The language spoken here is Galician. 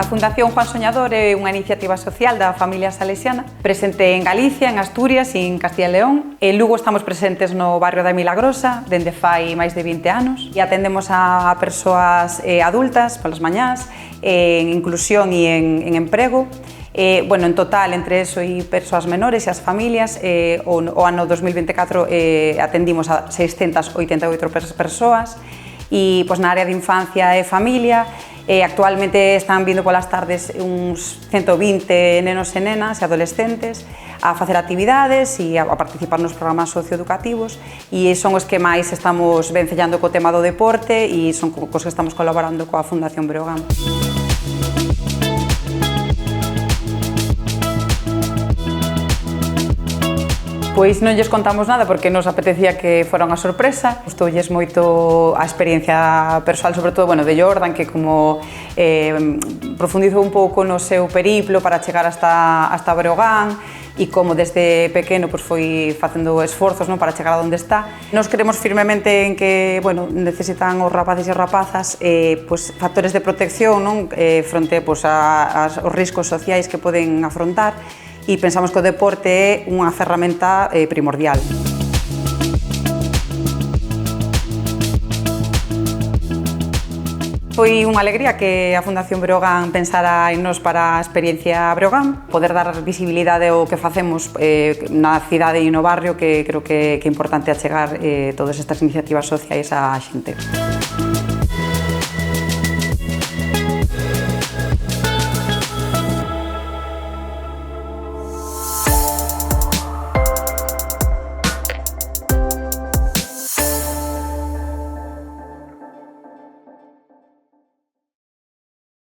Fundación Juan Soñador é unha iniciativa social da familia salesiana presente en Galicia, en Asturias e en Castilla e León. En Lugo estamos presentes no barrio da Milagrosa dende fai máis de 20 anos e atendemos a persoas adultas polas mañás, en inclusión e en emprego. En total, entre eso e persoas menores e as familias, o ano 2024 atendimos a 688 persoas e na área de infancia e familia actualmente están vindo polas tardes uns 120 nenos e nenas e adolescentes a facer actividades e a participar nos programas socioeducativos e son os que máis estamos vencellando co tema do deporte e son cos que estamos colaborando coa Fundación Breogán. Pois non lles contamos nada porque nos apetecía que fora unha sorpresa. Gustoulles moito a experiencia persoal, sobre todo de Jordan, que como profundizou un pouco no seu periplo para chegar hasta Breogán e como desde pequeno foi facendo esforzos para chegar a onde está. Nos creemos firmemente en que necesitan os rapaces e rapazas factores de protección fronte aos riscos sociais que poden afrontar e pensamos que o deporte é unha ferramenta primordial. Foi unha alegría que a Fundación Breogán pensara en nos para a experiencia Breogán, poder dar visibilidade ao que facemos na cidade e no barrio, que creo que é importante achegar todas estas iniciativas sociais á xente.